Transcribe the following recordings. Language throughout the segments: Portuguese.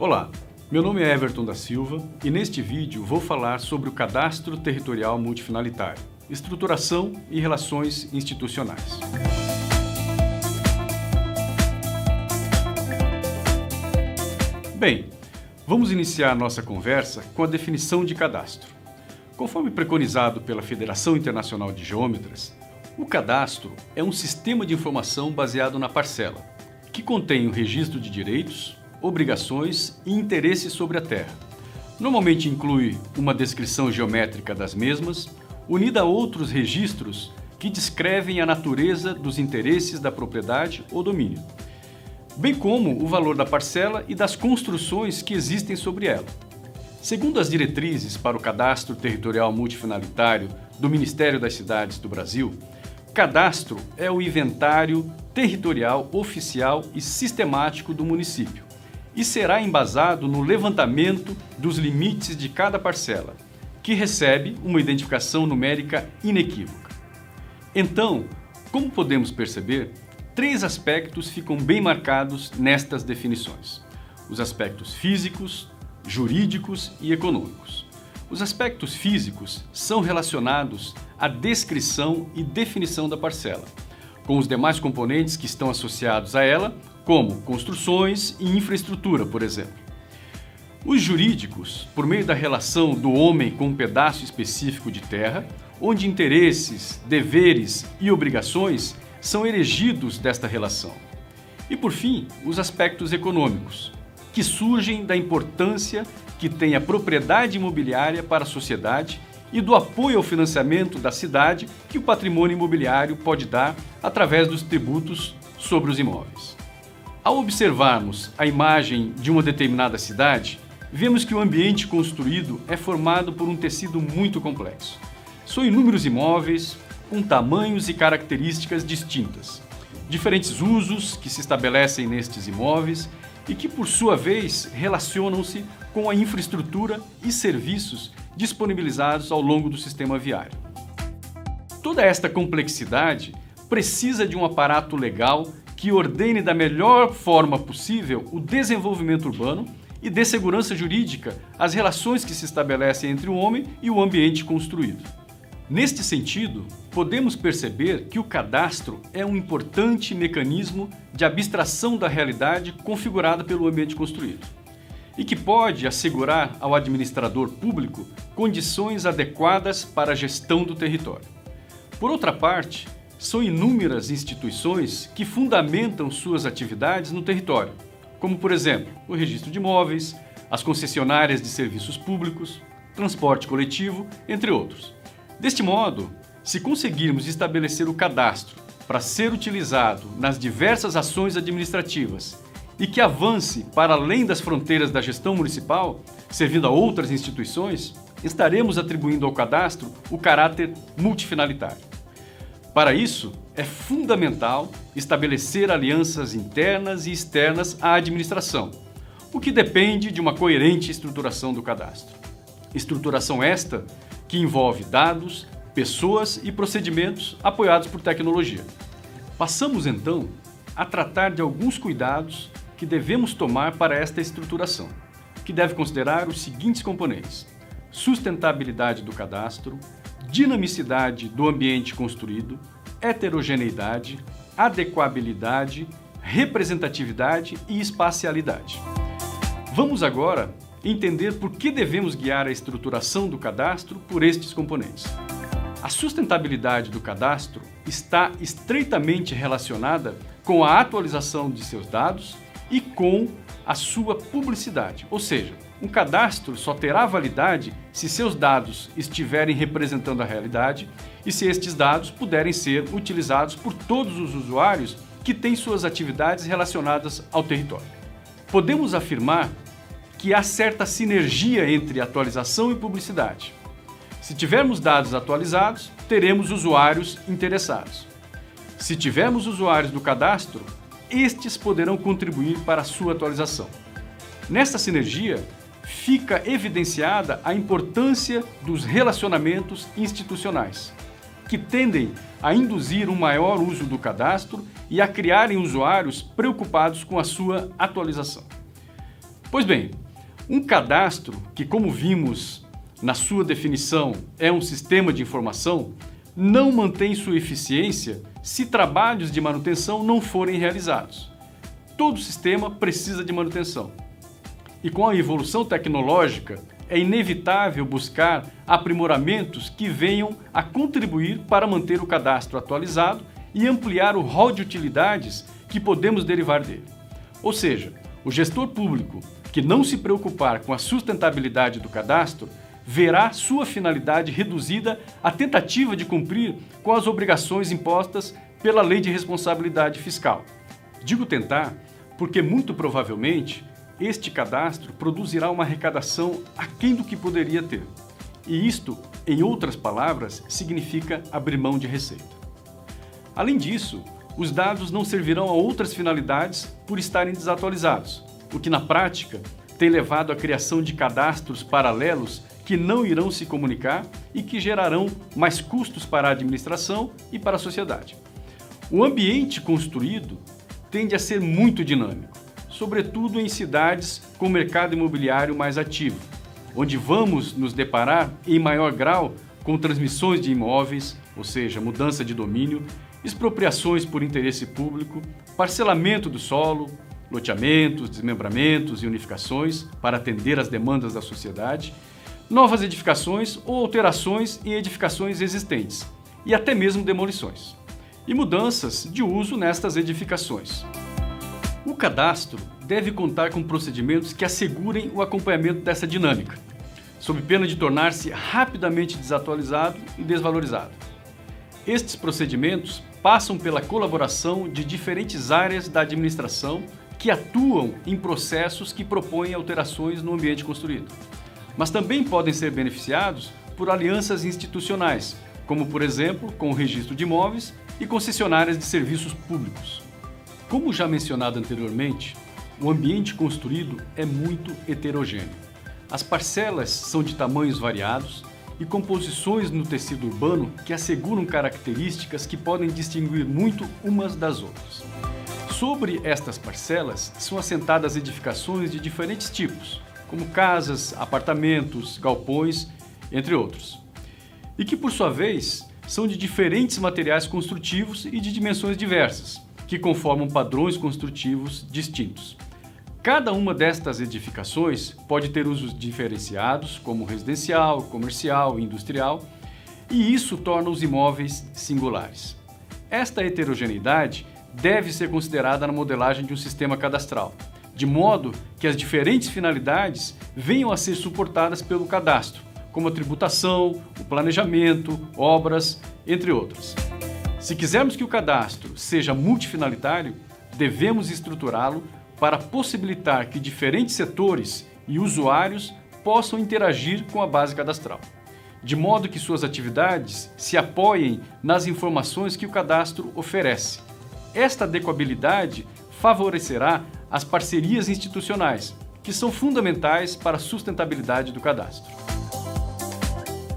Olá, meu nome é Everton da Silva e neste vídeo vou falar sobre o Cadastro Territorial Multifinalitário, estruturação e relações institucionais. Bem, vamos iniciar nossa conversa com a definição de cadastro. Conforme preconizado pela Federação Internacional de Geômetras, o cadastro é um sistema de informação baseado na parcela, que contém o registro de direitos, obrigações e interesses sobre a terra. Normalmente inclui uma descrição geométrica das mesmas, unida a outros registros que descrevem a natureza dos interesses da propriedade ou domínio, bem como o valor da parcela e das construções que existem sobre ela. Segundo as diretrizes para o Cadastro Territorial Multifinalitário do Ministério das Cidades do Brasil, cadastro é o inventário territorial oficial e sistemático do município e será embasado no levantamento dos limites de cada parcela, que recebe uma identificação numérica inequívoca. Então, como podemos perceber, três aspectos ficam bem marcados nestas definições: os aspectos físicos, jurídicos e econômicos. Os aspectos físicos são relacionados à descrição e definição da parcela, com os demais componentes que estão associados a ela, como construções e infraestrutura, por exemplo. Os jurídicos, por meio da relação do homem com um pedaço específico de terra, onde interesses, deveres e obrigações são erigidos desta relação. E, por fim, os aspectos econômicos, que surgem da importância que tem a propriedade imobiliária para a sociedade e do apoio ao financiamento da cidade que o patrimônio imobiliário pode dar através dos tributos sobre os imóveis. Ao observarmos a imagem de uma determinada cidade, vemos que o ambiente construído é formado por um tecido muito complexo. São inúmeros imóveis com tamanhos e características distintas, diferentes usos que se estabelecem nestes imóveis e que, por sua vez, relacionam-se com a infraestrutura e serviços disponibilizados ao longo do sistema viário. Toda esta complexidade precisa de um aparato legal que ordene da melhor forma possível o desenvolvimento urbano e dê segurança jurídica às relações que se estabelecem entre o homem e o ambiente construído. Neste sentido, podemos perceber que o cadastro é um importante mecanismo de abstração da realidade configurada pelo ambiente construído e que pode assegurar ao administrador público condições adequadas para a gestão do território. Por outra parte, são inúmeras instituições que fundamentam suas atividades no território, como, por exemplo, o registro de imóveis, as concessionárias de serviços públicos, transporte coletivo, entre outros. Deste modo, se conseguirmos estabelecer o cadastro para ser utilizado nas diversas ações administrativas e que avance para além das fronteiras da gestão municipal, servindo a outras instituições, estaremos atribuindo ao cadastro o caráter multifinalitário. Para isso, é fundamental estabelecer alianças internas e externas à administração, o que depende de uma coerente estruturação do cadastro. Estruturação esta que envolve dados, pessoas e procedimentos apoiados por tecnologia. Passamos, então, a tratar de alguns cuidados que devemos tomar para esta estruturação, que deve considerar os seguintes componentes: sustentabilidade do cadastro, dinamicidade do ambiente construído, heterogeneidade, adequabilidade, representatividade e espacialidade. Vamos agora entender por que devemos guiar a estruturação do cadastro por estes componentes. A sustentabilidade do cadastro está estreitamente relacionada com a atualização de seus dados e com a sua publicidade, ou seja, um cadastro só terá validade se seus dados estiverem representando a realidade e se estes dados puderem ser utilizados por todos os usuários que têm suas atividades relacionadas ao território. Podemos afirmar que há certa sinergia entre atualização e publicidade. Se tivermos dados atualizados, teremos usuários interessados. Se tivermos usuários do cadastro, estes poderão contribuir para a sua atualização. Nesta sinergia, fica evidenciada a importância dos relacionamentos institucionais, que tendem a induzir um maior uso do cadastro e a criarem usuários preocupados com a sua atualização. Pois bem, um cadastro que, como vimos na sua definição, é um sistema de informação, não mantém sua eficiência se trabalhos de manutenção não forem realizados. Todo sistema precisa de manutenção. E com a evolução tecnológica, é inevitável buscar aprimoramentos que venham a contribuir para manter o cadastro atualizado e ampliar o rol de utilidades que podemos derivar dele. Ou seja, o gestor público que não se preocupar com a sustentabilidade do cadastro verá sua finalidade reduzida à tentativa de cumprir com as obrigações impostas pela Lei de Responsabilidade Fiscal. Digo tentar porque, muito provavelmente, este cadastro produzirá uma arrecadação aquém do que poderia ter. E isto, em outras palavras, significa abrir mão de receita. Além disso, os dados não servirão a outras finalidades por estarem desatualizados, o que na prática tem levado à criação de cadastros paralelos que não irão se comunicar e que gerarão mais custos para a administração e para a sociedade. O ambiente construído tende a ser muito dinâmico, sobretudo em cidades com mercado imobiliário mais ativo, onde vamos nos deparar em maior grau com transmissões de imóveis, ou seja, mudança de domínio, expropriações por interesse público, parcelamento do solo, loteamentos, desmembramentos e unificações para atender às demandas da sociedade, novas edificações ou alterações em edificações existentes, e até mesmo demolições, e mudanças de uso nestas edificações. O cadastro deve contar com procedimentos que assegurem o acompanhamento dessa dinâmica, sob pena de tornar-se rapidamente desatualizado e desvalorizado. Estes procedimentos passam pela colaboração de diferentes áreas da administração que atuam em processos que propõem alterações no ambiente construído, mas também podem ser beneficiados por alianças institucionais, como, por exemplo, com o registro de imóveis e concessionárias de serviços públicos. Como já mencionado anteriormente, o ambiente construído é muito heterogêneo. As parcelas são de tamanhos variados e composições no tecido urbano que asseguram características que podem distinguir muito umas das outras. Sobre estas parcelas são assentadas edificações de diferentes tipos, como casas, apartamentos, galpões, entre outros, e que, por sua vez, são de diferentes materiais construtivos e de dimensões diversas, que conformam padrões construtivos distintos. Cada uma destas edificações pode ter usos diferenciados, como residencial, comercial e industrial, e isso torna os imóveis singulares. Esta heterogeneidade deve ser considerada na modelagem de um sistema cadastral, de modo que as diferentes finalidades venham a ser suportadas pelo cadastro, como a tributação, o planejamento, obras, entre outras. Se quisermos que o cadastro seja multifinalitário, devemos estruturá-lo para possibilitar que diferentes setores e usuários possam interagir com a base cadastral, de modo que suas atividades se apoiem nas informações que o cadastro oferece. Esta adequabilidade favorecerá as parcerias institucionais, que são fundamentais para a sustentabilidade do cadastro.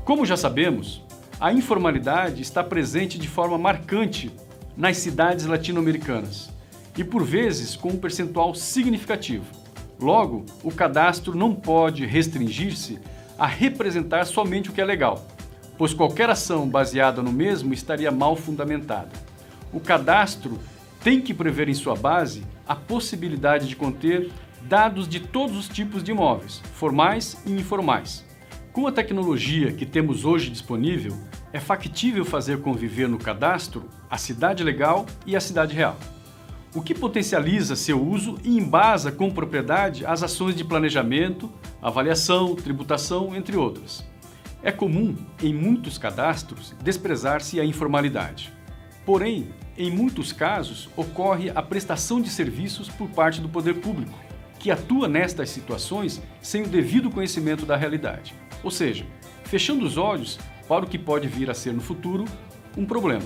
Como já sabemos, a informalidade está presente de forma marcante nas cidades latino-americanas e, por vezes, com um percentual significativo. Logo, o cadastro não pode restringir-se a representar somente o que é legal, pois qualquer ação baseada no mesmo estaria mal fundamentada. O cadastro tem que prever em sua base a possibilidade de conter dados de todos os tipos de imóveis, formais e informais. Com a tecnologia que temos hoje disponível, é factível fazer conviver no cadastro a cidade legal e a cidade real. o que potencializa seu uso e embasa com propriedade as ações de planejamento, avaliação, tributação, entre outras. É comum, em muitos cadastros, desprezar-se a informalidade. Porém, em muitos casos, ocorre a prestação de serviços por parte do poder público, que atua nestas situações sem o devido conhecimento da realidade. Ou seja, fechando os olhos para o que pode vir a ser no futuro um problema.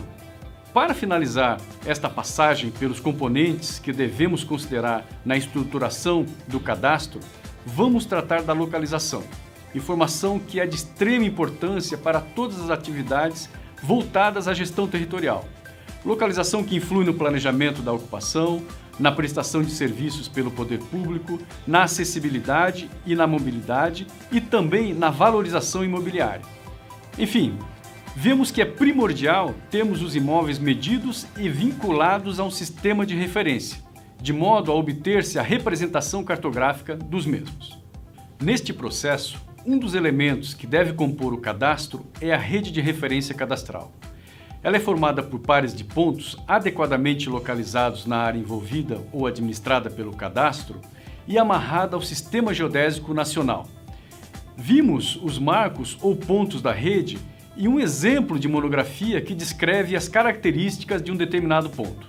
Para finalizar esta passagem pelos componentes que devemos considerar na estruturação do cadastro, vamos tratar da localização, informação que é de extrema importância para todas as atividades voltadas à gestão territorial. Localização que influi no planejamento da ocupação, na prestação de serviços pelo poder público, na acessibilidade e na mobilidade e também na valorização imobiliária. Enfim, vemos que é primordial termos os imóveis medidos e vinculados a um sistema de referência, de modo a obter-se a representação cartográfica dos mesmos. Neste processo, um dos elementos que deve compor o cadastro é a rede de referência cadastral. Ela é formada por pares de pontos adequadamente localizados na área envolvida ou administrada pelo cadastro e amarrada ao Sistema Geodésico Nacional. Vimos os marcos ou pontos da rede e um exemplo de monografia que descreve as características de um determinado ponto.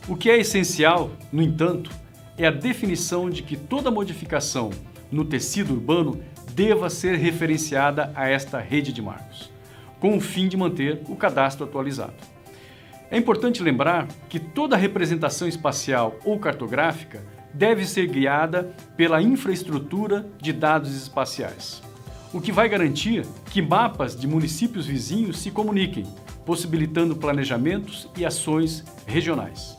O que é essencial, no entanto, é a definição de que toda modificação no tecido urbano deva ser referenciada a esta rede de marcos, com o fim de manter o cadastro atualizado. É importante lembrar que toda representação espacial ou cartográfica deve ser guiada pela infraestrutura de dados espaciais, o que vai garantir que mapas de municípios vizinhos se comuniquem, possibilitando planejamentos e ações regionais.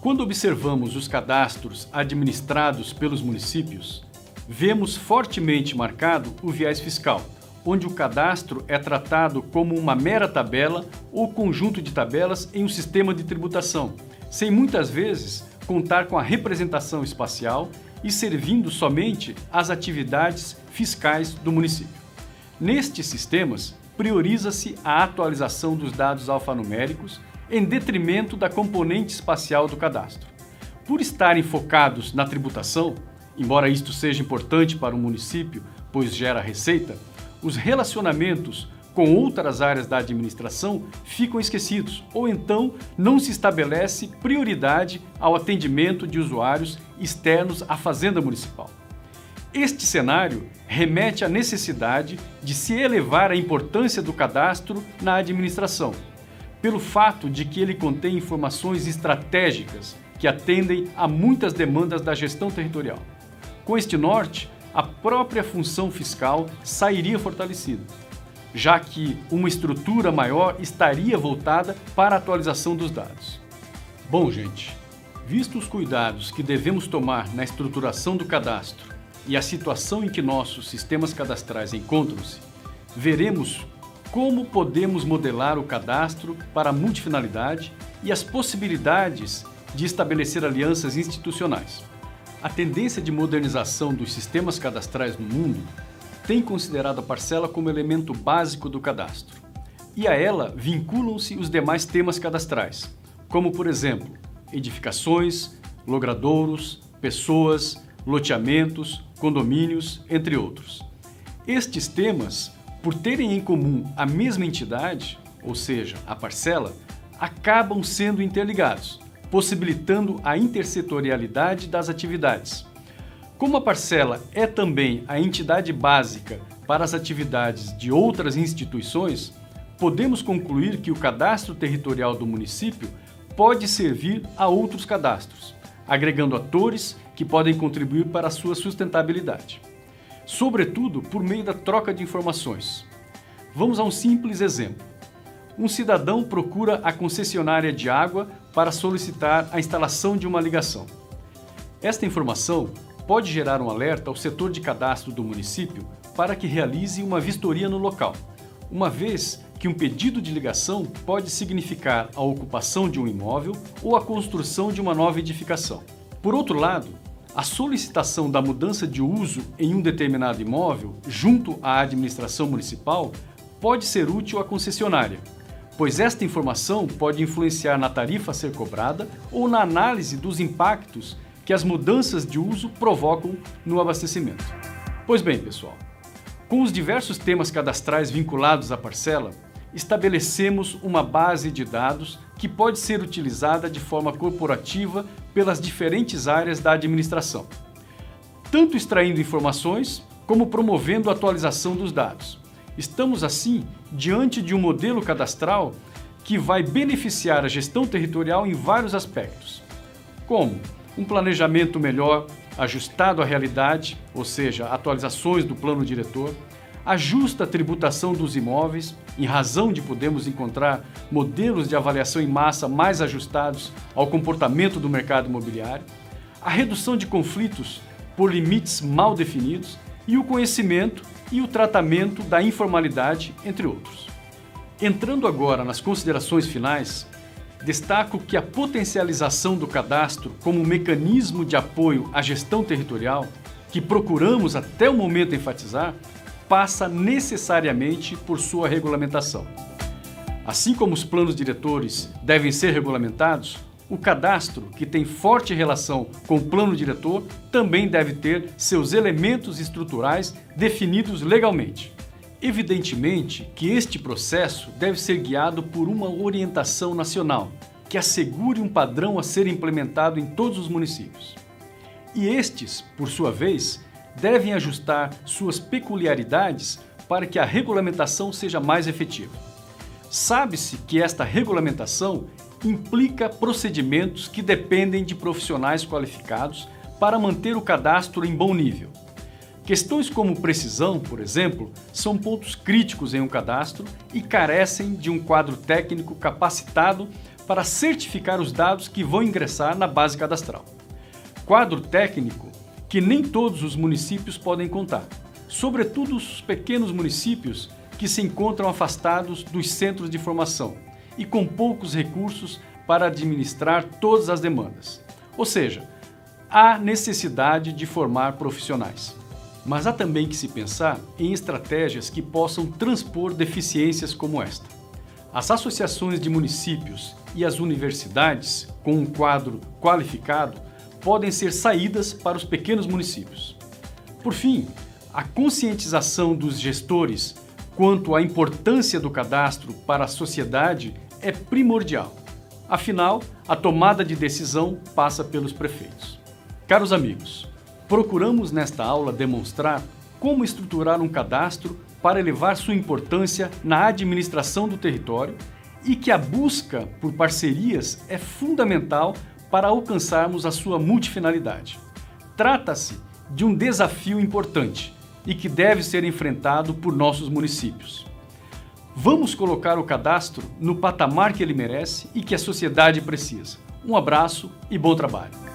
Quando observamos os cadastros administrados pelos municípios, vemos fortemente marcado o viés fiscal, onde o cadastro é tratado como uma mera tabela ou conjunto de tabelas em um sistema de tributação, sem muitas vezes contar com a representação espacial e servindo somente às atividades fiscais do município. Nestes sistemas, prioriza-se a atualização dos dados alfanuméricos em detrimento da componente espacial do cadastro. Por estarem focados na tributação, embora isto seja importante para o município, pois gera receita, os relacionamentos com outras áreas da administração ficam esquecidos, ou então não se estabelece prioridade ao atendimento de usuários externos à Fazenda Municipal. Este cenário remete à necessidade de se elevar a importância do cadastro na administração, pelo fato de que ele contém informações estratégicas que atendem a muitas demandas da gestão territorial. Com este norte, a própria função fiscal sairia fortalecida, já que uma estrutura maior estaria voltada para a atualização dos dados. Bom, gente, vistos os cuidados que devemos tomar na estruturação do cadastro e a situação em que nossos sistemas cadastrais encontram-se, veremos como podemos modelar o cadastro para a multifinalidade e as possibilidades de estabelecer alianças institucionais. A tendência de modernização dos sistemas cadastrais no mundo tem considerado a parcela como elemento básico do cadastro, e a ela vinculam-se os demais temas cadastrais, como, por exemplo, edificações, logradouros, pessoas, loteamentos, condomínios, entre outros. Estes temas, por terem em comum a mesma entidade, ou seja, a parcela, acabam sendo interligados, possibilitando a intersetorialidade das atividades. Como a parcela é também a entidade básica para as atividades de outras instituições, podemos concluir que o cadastro territorial do município pode servir a outros cadastros, agregando atores que podem contribuir para a sua sustentabilidade, sobretudo por meio da troca de informações. Vamos a um simples exemplo. Um cidadão procura a concessionária de água para solicitar a instalação de uma ligação. Esta informação pode gerar um alerta ao setor de cadastro do município para que realize uma vistoria no local, uma vez que um pedido de ligação pode significar a ocupação de um imóvel ou a construção de uma nova edificação. Por outro lado, a solicitação da mudança de uso em um determinado imóvel junto à administração municipal pode ser útil à concessionária, pois esta informação pode influenciar na tarifa a ser cobrada ou na análise dos impactos que as mudanças de uso provocam no abastecimento. Pois bem, pessoal, com os diversos temas cadastrais vinculados à parcela, estabelecemos uma base de dados que pode ser utilizada de forma corporativa pelas diferentes áreas da administração, tanto extraindo informações como promovendo a atualização dos dados. Estamos, assim, diante de um modelo cadastral que vai beneficiar a gestão territorial em vários aspectos, como um planejamento melhor, ajustado à realidade, ou seja, atualizações do plano diretor, a justa tributação dos imóveis, em razão de podermos encontrar modelos de avaliação em massa mais ajustados ao comportamento do mercado imobiliário, a redução de conflitos por limites mal definidos e o conhecimento e o tratamento da informalidade, entre outros. Entrando agora nas considerações finais, destaco que a potencialização do cadastro como mecanismo de apoio à gestão territorial, que procuramos até o momento enfatizar, passa necessariamente por sua regulamentação. Assim como os planos diretores devem ser regulamentados, o cadastro, que tem forte relação com o plano diretor, também deve ter seus elementos estruturais definidos legalmente. Evidentemente que este processo deve ser guiado por uma orientação nacional, que assegure um padrão a ser implementado em todos os municípios. E estes, por sua vez, devem ajustar suas peculiaridades para que a regulamentação seja mais efetiva. Sabe-se que esta regulamentação implica procedimentos que dependem de profissionais qualificados para manter o cadastro em bom nível. Questões como precisão, por exemplo, são pontos críticos em um cadastro e carecem de um quadro técnico capacitado para certificar os dados que vão ingressar na base cadastral. Quadro técnico que nem todos os municípios podem contar, sobretudo os pequenos municípios que se encontram afastados dos centros de informação e com poucos recursos para administrar todas as demandas. Ou seja, há necessidade de formar profissionais. Mas há também que se pensar em estratégias que possam transpor deficiências como esta. As associações de municípios e as universidades, com um quadro qualificado, podem ser saídas para os pequenos municípios. Por fim, a conscientização dos gestores quanto à importância do cadastro para a sociedade é primordial. Afinal, a tomada de decisão passa pelos prefeitos. Caros amigos, procuramos nesta aula demonstrar como estruturar um cadastro para elevar sua importância na administração do território e que a busca por parcerias é fundamental para alcançarmos a sua multifinalidade. Trata-se de um desafio importante e que deve ser enfrentado por nossos municípios. Vamos colocar o cadastro no patamar que ele merece e que a sociedade precisa. Um abraço e bom trabalho!